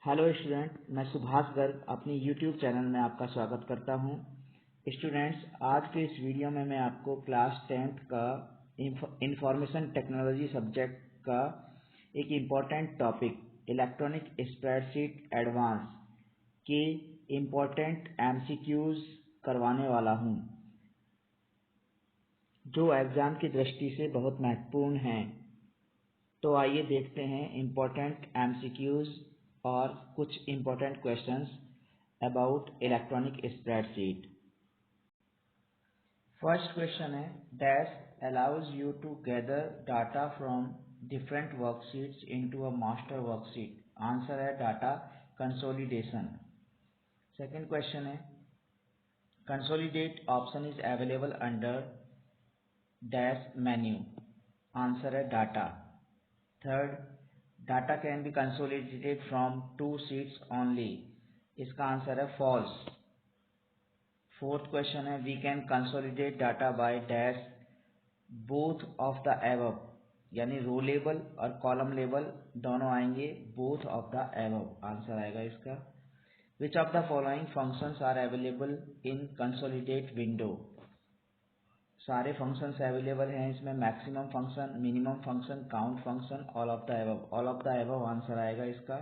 Hello student, मैं सुभाष गर्ग अपनी YouTube channel में आपका स्वागत करता हूं। स्टूडेंट्स, आज के इस वीडियो में मैं आपको क्लास 10th का इंफॉर्मेशन टेक्नोलॉजी सब्जेक्ट का एक important topic electronic spreadsheet advance के इम्पॉर्टेंट एमसीक्यूज करवाने वाला हूं, जो एग्जाम की दृष्टि से बहुत महत्वपूर्ण हैं। तो आइए देखते हैं इम्पोर्टेंट एमसीक्यूज और कुछ important questions about electronic spreadsheet. First question है, dash allows you to gather data from different worksheets into a master worksheet। Answer है डाटा कंसोलिडेशन। सेकंड क्वेश्चन है, consolidate option is available under dash menu. Answer है data. Third, data can be consolidated from 2 sheets only. इसका answer है false. Fourth question है, we can consolidate data by dash both of the above. यानी row level और column level दोनों आएंगे both of the above. Answer आएगा इसका। Which of the following functions are available in consolidate window. सारे functions available हैं इसमें, maximum function, minimum function, count function, all of the above. All of the above answer आएगा इसका।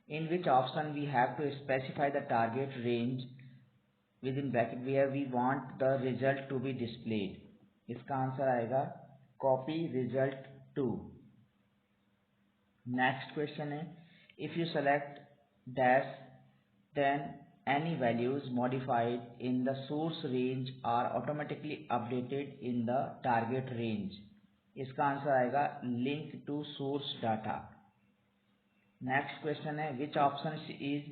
In which option we have to specify the target range within bracket where we want the result to be displayed. इसका answer आएगा copy result to. Next question है, if you select dash then any values modified in the source range are automatically updated in the target range। इसका answer आएगा link to source data। Next question है, which option is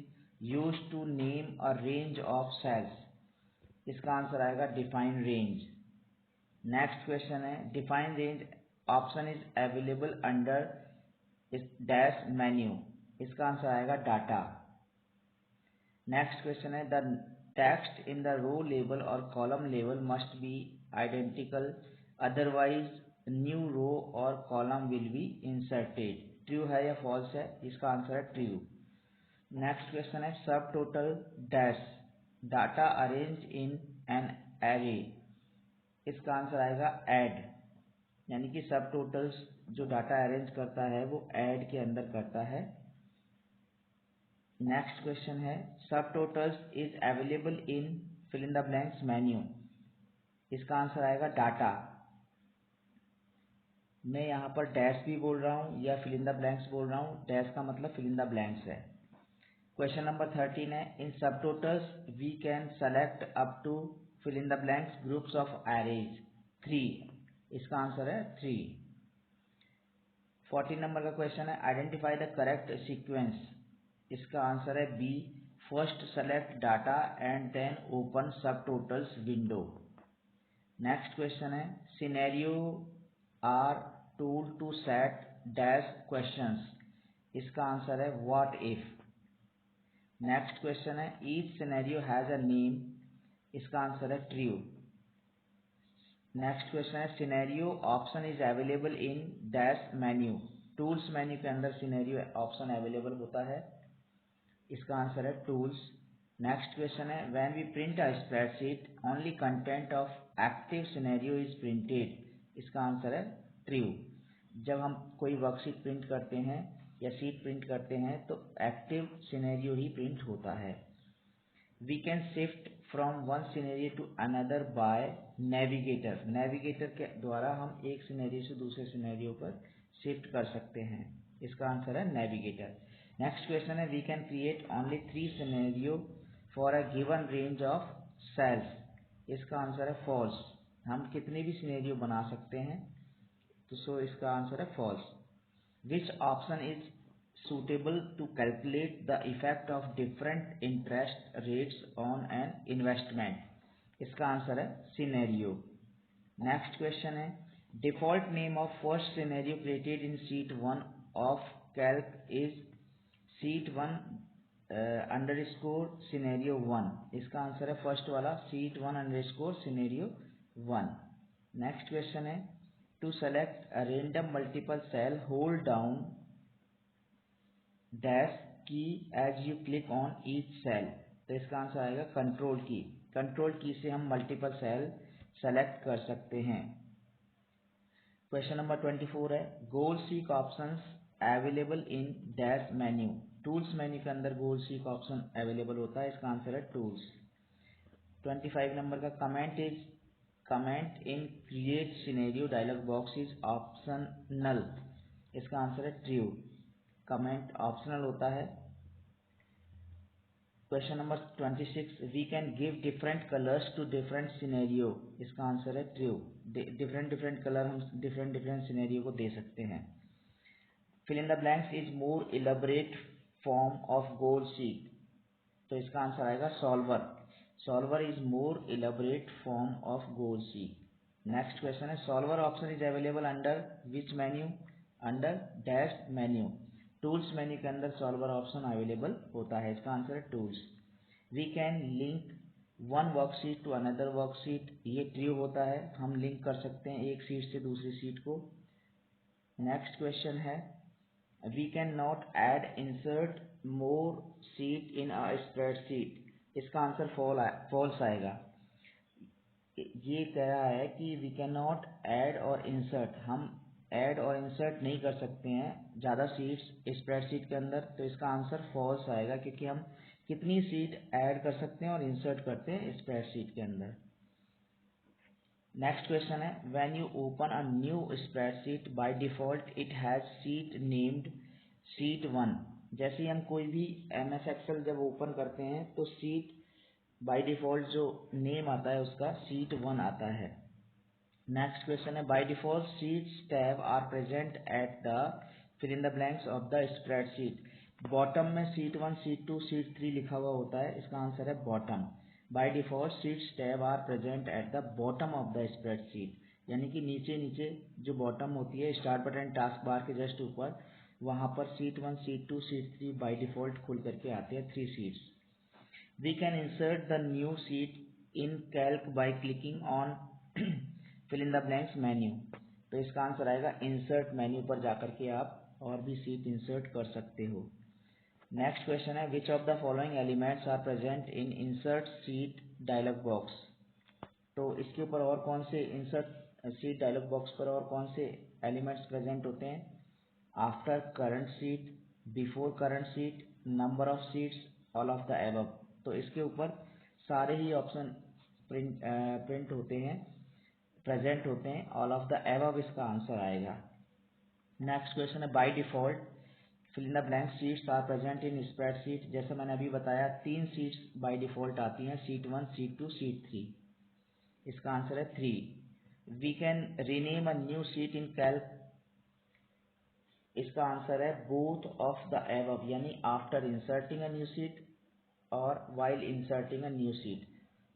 used to name a range of cells। इसका answer आएगा define range। Next question है, define range option is available under dash menu। इसका answer आएगा data. Next question है, the text in the row level और column level must be identical, otherwise new row और column will be inserted. True है या false है? इसका answer है ट्रू। नेक्स्ट क्वेश्चन है, सब total dash data arrange in an array. इसका आंसर आएगा ऐड। यानी कि सब टोटल्स जो डाटा अरेंज करता है वो ऐड के अंदर करता है। नेक्स्ट क्वेश्चन है, subtotals is available in fill in the blanks menu. इसका आंसर आएगा डाटा। मैं यहाँ पर डैश भी बोल रहा हूँ या फिल इन द ब्लैंक्स बोल रहा हूँ, डैश का मतलब फिल इन द ब्लैंक्स है। क्वेश्चन नंबर 13 है, in subtotals we can select up to fill in the blanks groups of arrays 3। इसका आंसर है 3। 14 नंबर का क्वेश्चन है, आइडेंटिफाई द करेक्ट सीक्वेंस। इसका आंसर है B, first select data and then open subtotals window. Next question है, scenario are tool to set dash questions. इसका answer है what if. Next question है, each scenario has a name. इसका answer है true. Next question है, scenario option is available in dash menu. Tools menu के अंदर scenario option available होता है। इसका आंसर है टूल्स। नेक्स्ट क्वेश्चन है, when we print a spreadsheet only content of active scenario is printed. इसका answer है ट्रू। जब हम कोई वर्कशीट प्रिंट करते हैं या शीट प्रिंट करते हैं तो एक्टिव सिनेरियो ही प्रिंट होता है। We can shift from one scenario to another by navigator. Navigator के द्वारा हम एक सिनेरियो से दूसरे सिनेरियो पर शिफ्ट कर सकते हैं। इसका आंसर है नेविगेटर। नेक्स्ट क्वेश्चन है, we can create only 3 scenario for a given range of cells. इसका आंसर है फॉल्स। हम कितने भी सिनेरियो बना सकते हैं, तो सो इसका आंसर है false. Which option is suitable to calculate the effect of different interest rates on an investment। इसका आंसर है सिनेरियो। नेक्स्ट क्वेश्चन है, default name of first scenario created in sheet 1 of calc is sheet 1 underscore scenario 1। इसका answer है first वाला, sheet 1 underscore scenario 1। Next question है, to select a random multiple cell hold down dash key as you click on each cell, तो इसका answer आएगा control की। Control की से हम मल्टीपल सेल सेलेक्ट कर सकते हैं। क्वेश्चन नंबर 24 है, goal seek options available in dash menu. Tools menu के अंदर गोल सीक ऑप्शन अवेलेबल होता है, इसका आंसर है टूल्स। 25 नंबर का, comment in create scenario dialog box is optional, इसका आंसर है ट्रू। कमेंट ऑप्शनल होता है। Question number 26, we can give different colours to different scenario, इसका आंसर है ट्रू। डिफरेंट कलर हम डिफरेंट सिनेरियो को दे सकते हैं। Fill in the blanks is more elaborate form of goal seek, तो इसका आंसर आएगा solver. Solver is more elaborate form of goal seek. Next question है, solver option is available under which menu, under dash menu. Tools menu के अंदर solver option available होता है, इसका answer है tools. We can link one worksheet to another worksheet, ये true होता है, हम लिंक कर सकते हैं एक सीट से दूसरी सीट को। नेक्स्ट क्वेश्चन है, we can not add insert more sheet in a spreadsheet, इसका आंसर फॉल्स आएगा। ये कह रहा है कि वी कैन नॉट ऐड और इंसर्ट, हम ऐड और इंसर्ट नहीं कर सकते हैं ज़्यादा सीट्स स्प्रेडशीट के अंदर, तो इसका आंसर फॉल्स आएगा, क्योंकि हम कितनी सीट ऐड कर सकते हैं और इंसर्ट करते हैं स्प्रेडशीट के अंदर। नेक्स्ट क्वेश्चन है, when you open a new spreadsheet by default it has seat named seat 1। जैसे ही हम कोई भी MS एक्सेल जब ओपन करते हैं तो सीट बाय डिफॉल्ट जो नेम आता है उसका सीट 1 आता है। नेक्स्ट क्वेश्चन है, by default sheets tab are present at the fill in the blanks of the spreadsheet. Bottom में सीट 1, सीट 2, सीट 3 लिखा हुआ होता है, इसका आंसर है bottom. By default sheets tab are present at the bottom of the spreadsheet, यानी कि नीचे जो बॉटम होती है स्टार्ट बटन टास्क बार के जस्ट ऊपर, वहाँ पर sheet 1, sheet 2, sheet 3 by default खुल करके आते हैं 3 sheets. We can insert the new sheet in Calc by clicking on fill in the blanks menu, तो इसका आंसर आएगा इंसर्ट मेन्यू पर जाकर के आप और भी सीट इंसर्ट कर सकते हो। नेक्स्ट क्वेश्चन है, which of the following elements are present in insert sheet dialog box. तो इसके ऊपर और कौन से इंसर्ट सीट डायलॉग बॉक्स पर और कौन से एलिमेंट्स प्रेजेंट होते हैं, after current seat, before current seat, number of seats, all of the above. तो इसके ऊपर सारे ही ऑप्शन प्रिंट होते हैं, प्रेजेंट होते हैं, ऑल ऑफ द एबव इसका आंसर आएगा। नेक्स्ट क्वेश्चन है, by default fill in the blank sheets are present in spreadsheet. जैसे मैंने अभी बताया 3 सीट्स बाय डिफॉल्ट आती हैं, सीट 1, सीट 2, सीट 3, इसका आंसर है 3। We can rename a new sheet in calc, इसका आंसर है बोथ ऑफ द एबव, यानी after inserting a new sheet और while inserting a new sheet.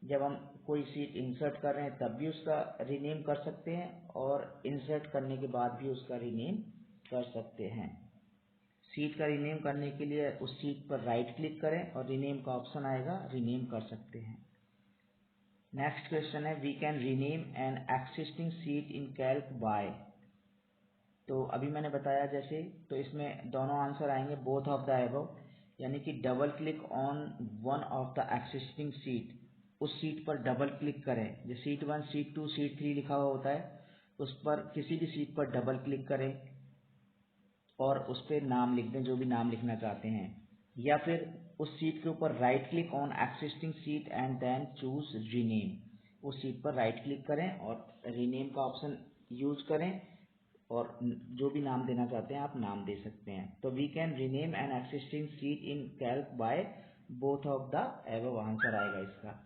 जब हम कोई सीट इंसर्ट कर रहे हैं तब भी उसका रीनेम कर सकते हैं और इंसर्ट करने के बाद भी उसका रीनेम कर सकते हैं। सीट का रीनेम करने के लिए उस सीट पर राइट क्लिक करें और रीनेम का ऑप्शन आएगा, रीनेम कर सकते हैं। नेक्स्ट क्वेश्चन है, we can rename an existing sheet in Calc by. तो अभी मैंने बताया जैसे, तो इसमें दोनों आंसर आएंगे बोथ ऑफ द एबव, यानी कि double click on one of the existing seat, उस सीट पर डबल क्लिक करें। जो सीट 1, सीट 2, सीट 3 लिखा हुआ होता है उस पर किसी भी सीट पर डबल क्लिक करें और उस पर नाम लिख दें जो भी नाम लिखना चाहते हैं, या फिर उस सीट के ऊपर right click on existing sheet and then choose rename, उस सीट पर राइट क्लिक करें और रीनेम का ऑप्शन यूज करें और जो भी नाम देना चाहते हैं आप नाम दे सकते हैं। तो we can rename an existing sheet in Calc by both of the above answer आएगा इसका।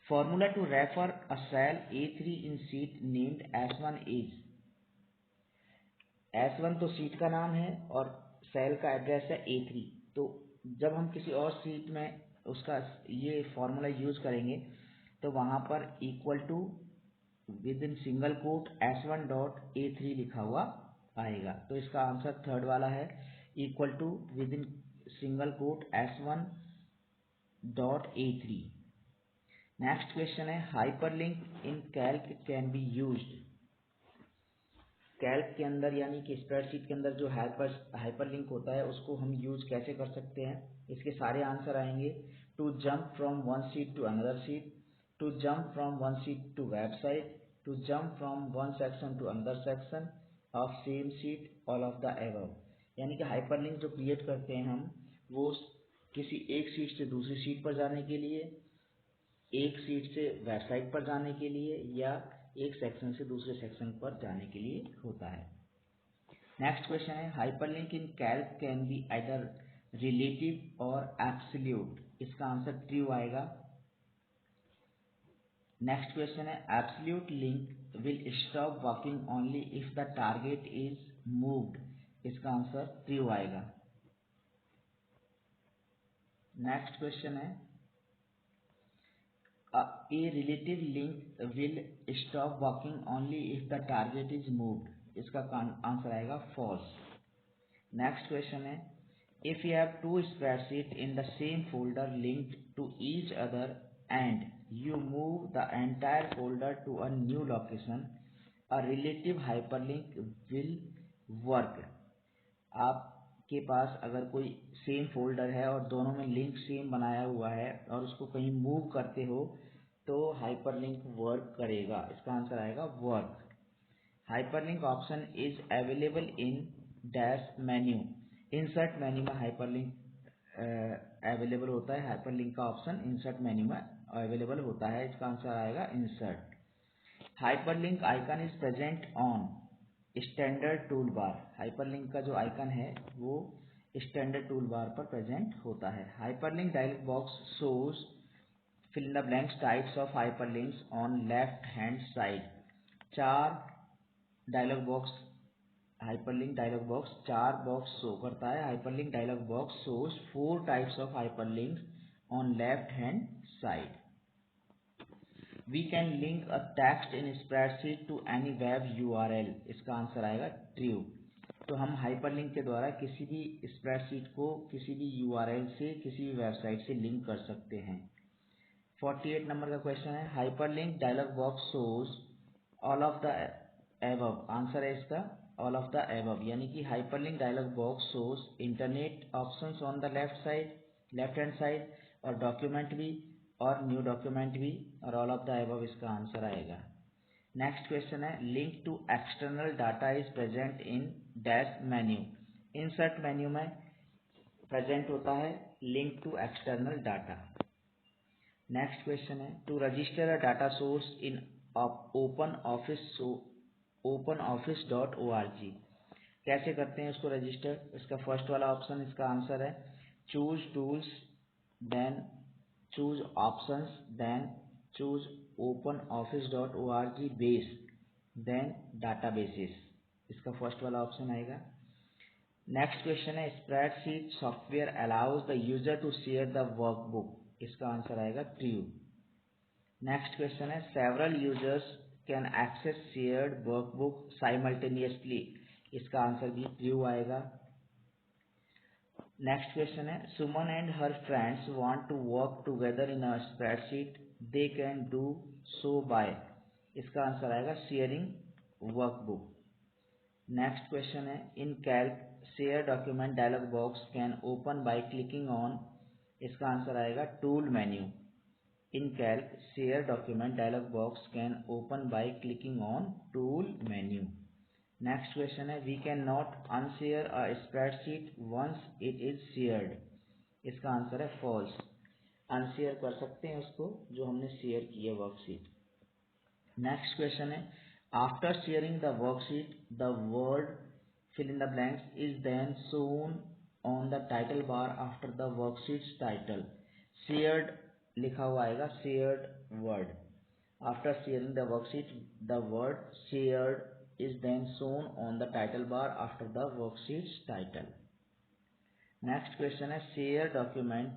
Formula to refer a cell A3 in sheet named S1 is. S1 तो सीट का नाम है और सेल का एड्रेस है A3, तो जब हम किसी और सीट में उसका ये फॉर्मूला यूज करेंगे तो वहाँ पर equal to within single quote S1 dot A3 लिखा हुआ आएगा, तो इसका आंसर थर्ड वाला है, equal to within single quote S1 dot A3। Next question है, hyperlink in calc can be used. Calc के अंदर यानी कि स्प्रेडशीट के अंदर जो हाइपरलिंक होता है उसको हम यूज कैसे कर सकते हैं, इसके सारे आंसर आएंगे। To jump from one sheet to another sheet, to jump from one sheet to website, to jump from one section to another section of same sheet, all of the above. यानी कि hyperlink जो create करते हैं हम, वो किसी एक seat से दूसरी सीट पर जाने के लिए, एक सीट से वेबसाइट पर जाने के लिए, या एक सेक्शन से दूसरे सेक्शन पर जाने के लिए होता है। नेक्स्ट क्वेश्चन है hyperlink in calc can be either relative और एब्सोल्यूट, इसका आंसर ट्रू आएगा। नेक्स्ट क्वेश्चन है absolute link will stop working only if the target is moved, इसका आंसर ट्रू आएगा। नेक्स्ट क्वेश्चन है a relative link will stop working only if the target is moved, इसका answer आएगा false। Next question है if you have two spreadsheets in the same folder linked to each other and you move the entire folder to a new location, a relative hyperlink will work। आपके पास अगर कोई same folder है और दोनों में link same बनाया हुआ है और उसको कहीं मूव करते हो तो हाइपरलिंक वर्क करेगा, इसका आंसर आएगा work. Hyperlink option is available in dash menu, insert menu में हाइपरलिंक अवेलेबल होता है। हाइपरलिंक का ऑप्शन इंसर्ट मेन्यू में अवेलेबल होता है, इसका आंसर आएगा insert. Hyperlink icon is present on standard tool bar, hyperlink का जो आइकन है वो स्टैंडर्ड टूल बार पर प्रेजेंट होता है। Hyperlink dialog box shows fill in the blanks types of hyperlinks on left hand side। चार dialog box hyperlink dialog box चार box show करता है। Hyperlink dialog box shows 4 types of hyperlinks on left hand side. We can link a text in spreadsheet to any web URL, इसका answer आएगा true. तो हम hyperlink के द्वारा किसी भी स्प्रेडशीट को किसी भी URL से किसी भी वेबसाइट से लिंक कर सकते हैं। 48 नंबर का क्वेश्चन है hyperlink dialog box shows all of the above, answer है इसका ऑल ऑफ द एबव, यानी कि hyperlink dialog box shows internet options on the left hand side और डॉक्यूमेंट भी और न्यू डॉक्यूमेंट भी, और ऑल ऑफ द एबव इसका आंसर आएगा। नेक्स्ट क्वेश्चन है link to external data is present in dash menu, insert menu में present होता है link to external data. Next question है to register a data source in openoffice.org, कैसे करते हैं उसको रजिस्टर, इसका फर्स्ट वाला ऑप्शन इसका आंसर है choose tools then choose options then choose openoffice.org base then databases, इसका फर्स्ट वाला ऑप्शन आएगा। नेक्स्ट क्वेश्चन है spreadsheet software allows the user to share the workbook, इसका आंसर आएगा ट्रू। नेक्स्ट क्वेश्चन है several users can access shared workbook simultaneously, इसका answer भी true आएगा। नेक्स्ट क्वेश्चन है Suman and her friends want to work together in a spreadsheet, they can do so bye, इसका answer आएगा sharing workbook. Next question है in calc share document dialog box can open by clicking on, इसका answer आएगा tool menu. In calc share document dialog box can open by clicking on tool menu. Next question है we can not unshare a spreadsheet once it is shared, इसका answer है false, unshare कर सकते हैं उसको जो हमने शेयर की है वर्कशीट। नेक्स्ट क्वेश्चन है after sharing the worksheet the word fill in the blanks is then shown on the title bar after the worksheet's title, shared लिखा हुआ आएगा shared word, after sharing the worksheet the word shared is then shown on the title bar after the worksheet's title। next question है share document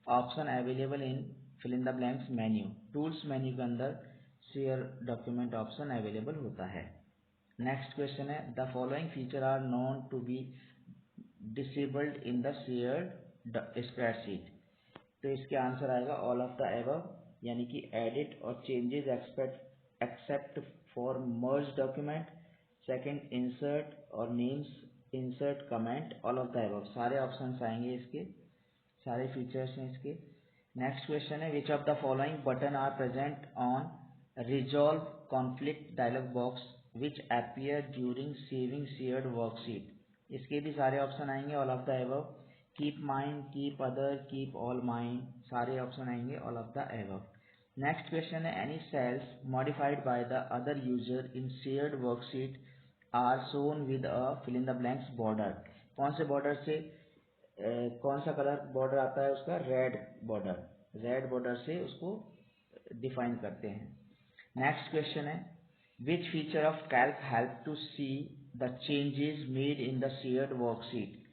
option available in fill in the blanks menu, tools menu के अंदर share document option available होता है। Next question है the following feature are known to be disabled in the shared spreadsheet, तो इसके answer आएगा all of the above, यानी कि एडिट और changes accept for merge document, second insert और names, insert, comment, all of the above, सारे options आएंगे इसके, सारे फीचर्स हैं इसके। नेक्स्ट क्वेश्चन है which of the following button are present on resolve conflict dialog box which appear during saving shared worksheet. इसके भी सारे ऑप्शन आएंगे, all of the above, keep mine, keep other, keep all mine, सारे option आएंगे all of the above. Next question है any cells modified by the other user in shared worksheet are shown with a fill in the blanks border. कौन से border से कौन सा colour border आता है उसका, रेड बॉर्डर, रेड बॉर्डर से उसको डिफाइन करते हैं। नेक्स्ट क्वेश्चन है which feature of Calc help to see the changes made in the shared worksheet.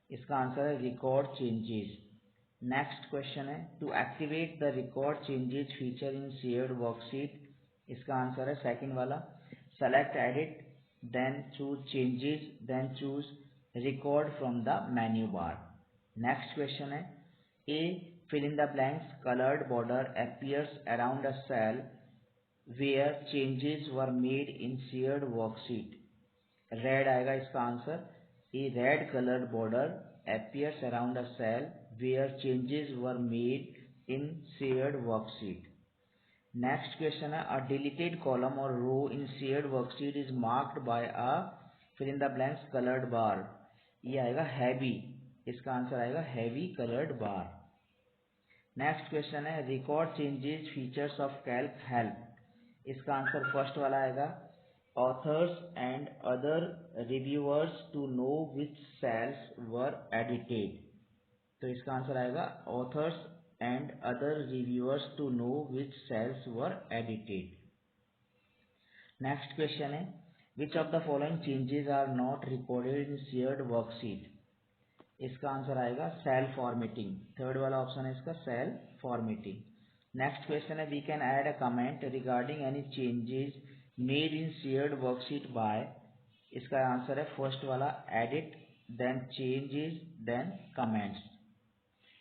इसका आंसर है रिकॉर्ड चेंजेस। नेक्स्ट क्वेश्चन है to activate the record changes feature in shared worksheet. इसका answer है second वाला, select edit then choose changes then choose record from the menu bar। next question है A fill in the blanks colored border appears around a cell where changes were made in shared worksheet। red आएगा इसका answer, A red colored border appears around a cell where changes were made in shared worksheet। Next question है a deleted column और row in shared worksheet is marked by a fill in the blanks coloured bar. ये आएगा heavy, इसका answer आएगा heavy coloured bar. Next question है record changes features of Calc help. इसका answer first वाला आएगा authors and other reviewers to know which cells were edited. तो इसका आंसर आएगा authors and other reviewers to know which cells were edited। Next question है which of the following changes are not recorded in shared worksheet। इसका answer आएगा cell formatting, third वाला option है इसका cell formatting। Next question है we can add a comment regarding any changes made in shared worksheet by। इसका answer है first वाला edit then changes then comments।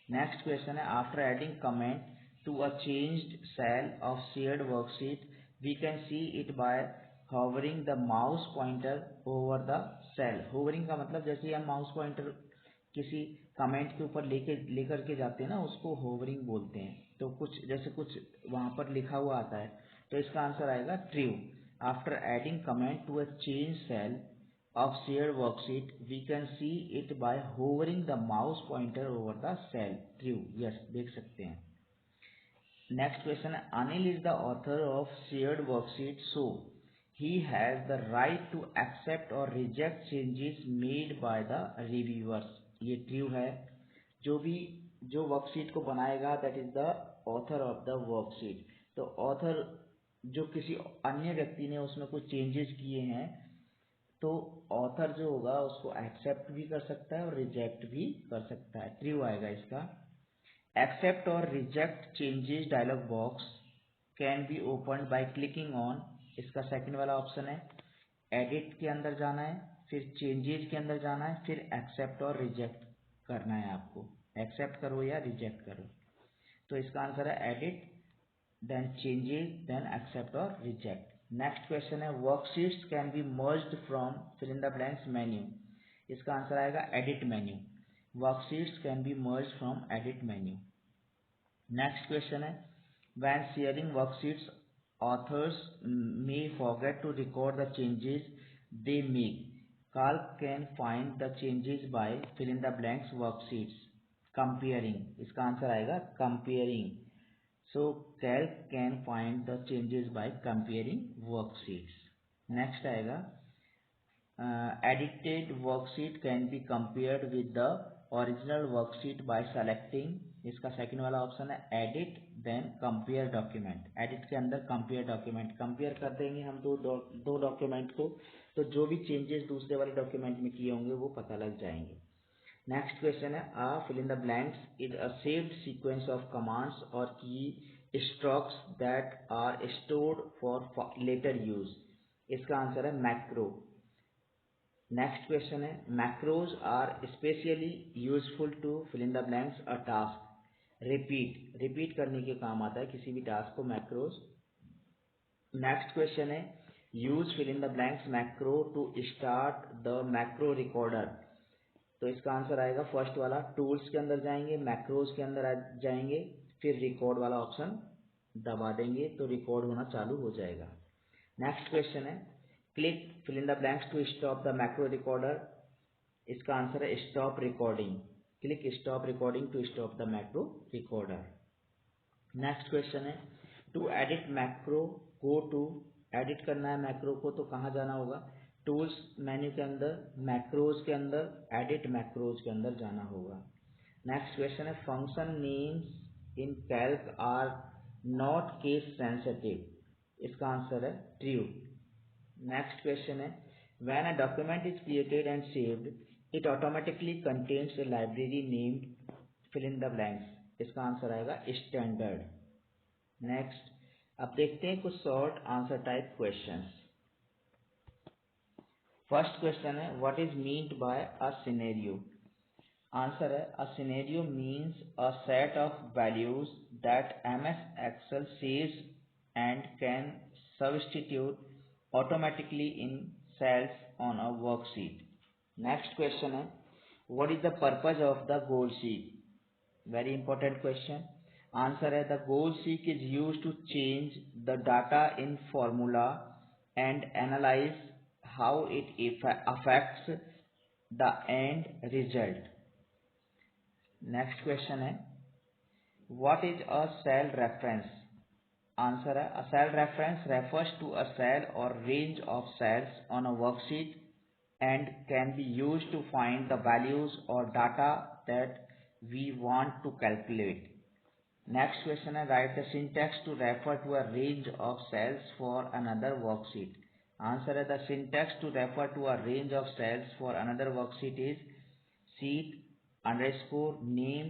Next question है after adding comment to a changed cell of shared worksheet we can see it by hovering the mouse pointer over the cell. Hovering का मतलब जैसे हम mouse pointer किसी comment के ऊपर लेकर के जाते हैं ना, उसको होवरिंग बोलते हैं। तो कुछ जैसे कुछ वहां पर लिखा हुआ आता है, तो इसका आंसर आएगा true. After adding comment to a change cell of shared worksheet we can see it by hovering the mouse pointer over the cell। true, yes, देख सकते हैं। नेक्स्ट क्वेश्चन है Anil is the author of shared worksheet so he has the right to accept और reject changes made by the reviewers. ये true है, जो worksheet को बनाएगा that is the author of the worksheet. तो ऑथर जो किसी अन्य व्यक्ति ने उसमें कुछ चेंजेस किए हैं, तो ऑथर जो होगा उसको एक्सेप्ट भी कर सकता है और रिजेक्ट भी कर सकता है। ट्रू आएगा इसका। एक्सेप्ट और reject changes dialog box can be open by clicking on. इसका सेकंड वाला ऑप्शन है एडिट के अंदर जाना है, फिर चेंजेस के अंदर जाना है, फिर एक्सेप्ट और रिजेक्ट करना है आपको, एक्सेप्ट करो या रिजेक्ट करो। तो इसका आंसर है edit then changes then accept और रिजेक्ट। नेक्स्ट क्वेश्चन है worksheets can be merged from fill in the blanks menu. इसका आंसर आएगा edit menu. Worksheets can be merged from edit menu. Next question है when sharing worksheets authors may forget to record the changes they make. Calc can find the changes by fill in the blanks worksheets comparing. इसका answer आएगा comparing. So Calc can find the changes by comparing worksheets। Next आएगा edited worksheet can be compared with the original worksheet by selecting। इसका second वाला option है edit then compare document। edit के अंदर compare document, compare कर देंगे हम दो डॉक्यूमेंट को, तो जो भी चेंजेस दूसरे वाले डॉक्यूमेंट में किए होंगे वो पता लग जाएंगे। नेक्स्ट क्वेश्चन है fill in the blanks is a saved sequence of commands or key strokes that are stored for later use। इसका आंसर है मैक्रो। नेक्स्ट क्वेश्चन है macros are specially useful to fill in the blanks a task। Repeat करने के काम आता है किसी भी टास्क को मैक्रोज। नेक्स्ट क्वेश्चन है use fill in the blanks macro to start the macro recorder. तो इसका आंसर आएगा फर्स्ट वाला, टूल्स के अंदर जाएंगे, मैक्रोज के अंदर जाएंगे, फिर रिकॉर्ड वाला ऑप्शन दबा देंगे तो रिकॉर्ड होना चालू हो जाएगा। नेक्स्ट क्वेश्चन है click fill in the blanks to stop the macro recorder. इसका आंसर है stop recording. Click stop recording to stop the macro recorder. Next question है to edit macro go to. Edit करना है macro को तो कहाँ जाना होगा? टूल्स मेन्यू के अंदर, मैक्रोज के अंदर, एडिट मैक्रोज के अंदर जाना होगा। नेक्स्ट क्वेश्चन है function names in Calc are not case sensitive. इसका आंसर है ट्रू। नेक्स्ट क्वेश्चन है when a document is created and saved it automatically contains a library named fill in the blanks. इसका answer आएगा standard. Next अब देखते हैं कुछ short answer type questions. First question है what is meant by a scenario. Answer है a scenario means a set of values that MS Excel sees and can substitute automatically in cells on a worksheet. Next question है what is the purpose of the goal seek? Very important question. Answer है the goal seek is used to change the data in formula and analyze how it affects the end result. Next question है what is a cell reference. Answer है a cell reference refers to a cell or range of cells on a worksheet and can be used to find the values or data that we want to calculate. Next question है write the syntax to refer to a range of cells for another worksheet. Answer है the syntax to refer to a range of cells for another worksheet is sheet underscore name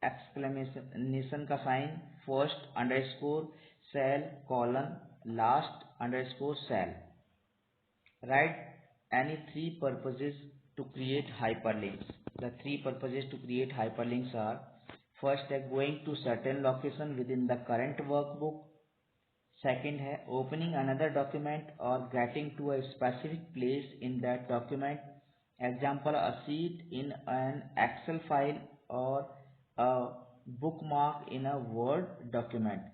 exclamation का sign first underscore cell colon last underscore cell. Write any three purposes to create hyperlinks. The three purposes to create hyperlinks are first है going to certain location within the current workbook. Second है opening another document और getting to a specific place in that document. Example, a sheet in an Excel file or a bookmark in a Word document.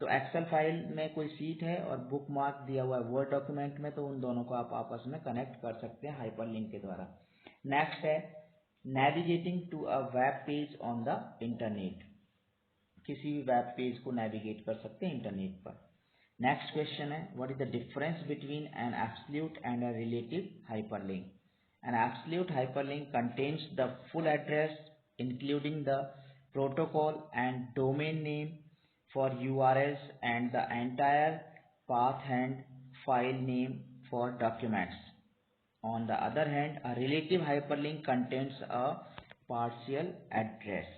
तो Excel file में कोई sheet है और bookmark दिया हुआ है वर्ड डॉक्यूमेंट में, तो उन दोनों को आप आपस में कनेक्ट कर सकते हैं हाइपरलिंक के द्वारा। नेक्स्ट है navigating to a web page on the internet. किसी भी वेब पेज को नेविगेट कर सकते हैं इंटरनेट पर। नेक्स्ट क्वेश्चन है what is the difference between an absolute and a relative hyperlink. An absolute hyperlink contains the full address including the protocol and domain name for URLs and the entire path and file name for documents. On the other hand, a relative hyperlink contains a partial address.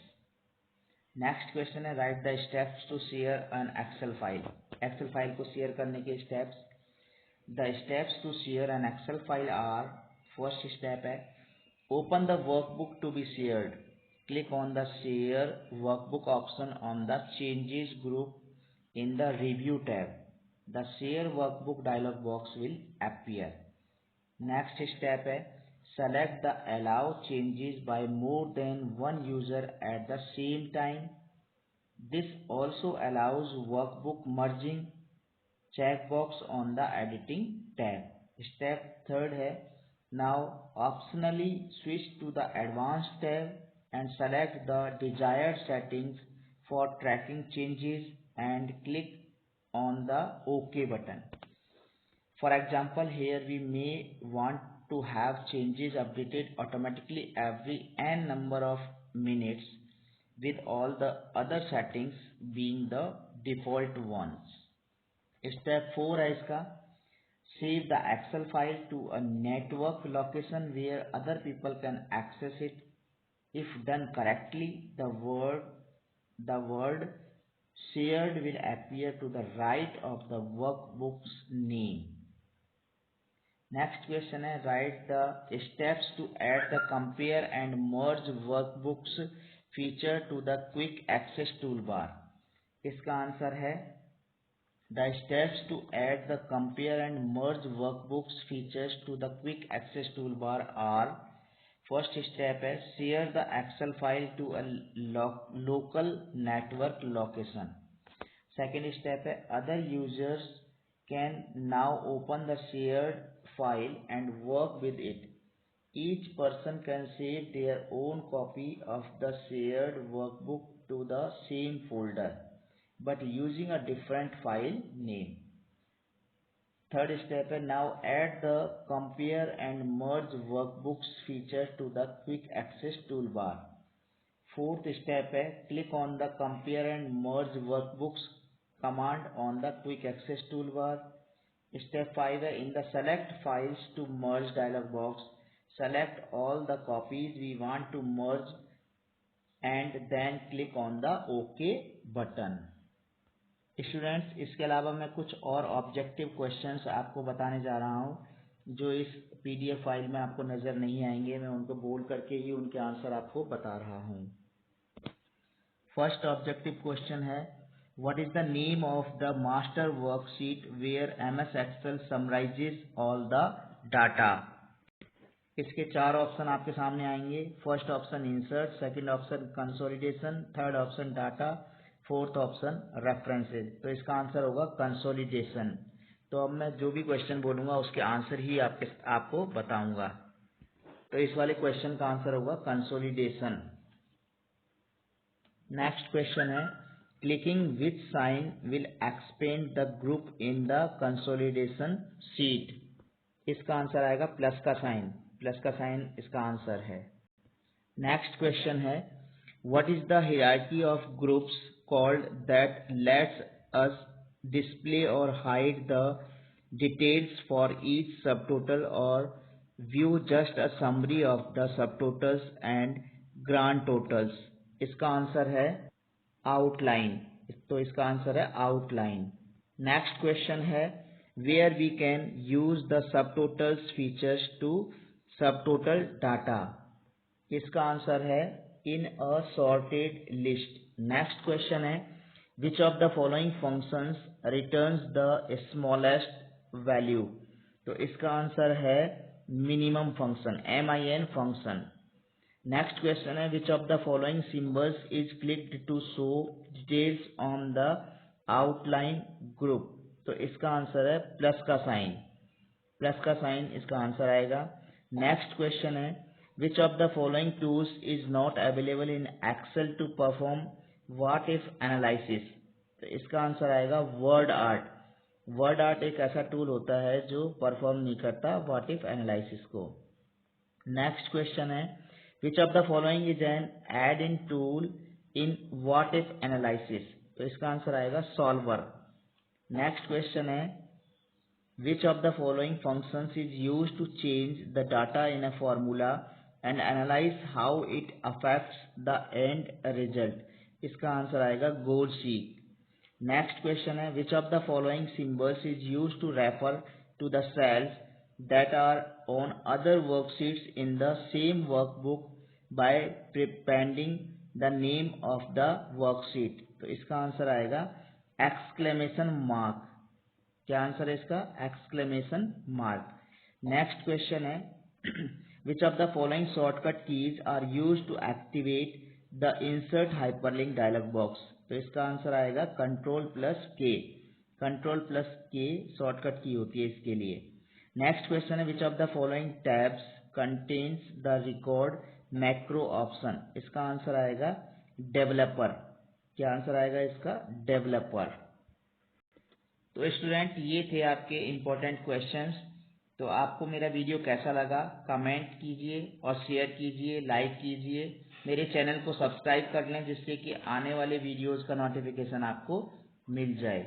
Next question है write the steps to share an Excel file. Excel file को share करने के steps. The steps to share an Excel file are first step है open the workbook to be shared. Click on the share workbook option on the changes group in the review tab. The share workbook dialog box will appear. Next step है select the allow changes by more than one user at the same time. This also allows workbook merging. Check box on the editing tab. Step third है now optionally switch to the advanced tab and select the desired settings for tracking changes and click on the OK button. For example, here we may want to have changes updated automatically every n number of minutes with all the other settings being the default ones. Step 4 है इसका save the Excel file to a network location where other people can access it. If done correctly, the word shared will appear to the right of the workbook's name. Next question है write the steps to add the compare and merge workbooks feature to the quick access toolbar. इसका answer है The steps to add the compare and merge workbooks features to the quick access toolbar are: first step है share the Excel file to a local network location. Second step है other users can now open the shared file and work with it. Each person can save their own copy of the shared workbook to the same folder, but using a different file name. Third step है now add the compare and merge workbooks feature to the quick access toolbar. Fourth step है click on the compare and merge workbooks command on the quick access toolbar. Step 5 है in the select files to merge dialog box, select all the copies we want to merge and then click on the OK button. Students, इसके अलावा मैं कुछ और objective questions आपको बताने जा रहा हूं जो इस पीडीएफ फाइल में आपको नज़र नहीं आएंगे। मैं उनको बोल्ड करके ही उनके आंसर आपको बता रहा हूं। फर्स्ट ऑब्जेक्टिव क्वेश्चन है what is the name of the master worksheet where MS Excel summarises all the data. इसके 4 ऑप्शन आपके सामने आएंगे। First option insert, second option consolidation, third option data, fourth option references. तो इसका answer होगा consolidation. तो अब मैं जो भी क्वेश्चन बोलूंगा उसके आंसर ही आपको बताऊंगा। तो इस वाले क्वेश्चन का आंसर होगा कंसोलिडेशन। नेक्स्ट क्वेश्चन है clicking which sign will expand the group in the consolidation sheet. इसका आंसर आएगा प्लस का साइन। प्लस का साइन इसका आंसर है। नेक्स्ट क्वेश्चन है what is the hierarchy of groups called that lets us display or hide the details for each subtotal और view just a summary of the subtotals and grand totals. इसका answer है outline. तो इसका answer है outline. Next question है where we can use the subtotals features to subtotal data। इसका answer है in a sorted list। Next question है which of the following functions returns the smallest value। तो इसका answer है minimum function, MIN function। Next question है which of the following symbols is clicked to show details on the outline group। तो इसका answer है plus का sign. Plus का sign इसका आंसर आएगा। नेक्स्ट क्वेश्चन है which of the following tools is not available in Excel to perform what if analysis. तो इसका आंसर आएगा वर्ड आर्ट। वर्ड आर्ट एक ऐसा टूल होता है जो परफॉर्म नहीं करता व्हाट इफ एनालिसिस को। नेक्स्ट क्वेश्चन है which of the following is an add in tool in what if analysis. तो इसका आंसर आएगा सॉल्वर। नेक्स्ट क्वेश्चन है which of the following functions is used to change the data in a formula and analyze how it affects the end result। इसका answer आएगा गोल sheet. Next question है which of the following symbols is used to refer to the cells that are on other worksheets in the same workbook by prepending the name of the worksheet। तो इसका answer आएगा exclamation mark. क्या answer है इसका? Exclamation mark. Next question है which of the following shortcut keys are used to activate the insert hyperlink dialog box. तो इसका answer आएगा Ctrl+K। Ctrl+K शॉर्टकट की होती है इसके लिए। नेक्स्ट क्वेश्चन है which of the following tabs contains the record macro option. इसका आंसर आएगा डेवलपर। क्या आंसर आएगा इसका? डेवलपर। तो स्टूडेंट, ये थे आपके इम्पोर्टेंट क्वेश्चंस। तो आपको मेरा वीडियो कैसा लगा कमेंट कीजिए और शेयर कीजिए, लाइक कीजिए। मेरे चैनल को सब्सक्राइब कर लें जिससे कि आने वाले वीडियोस का नोटिफिकेशन आपको मिल जाए।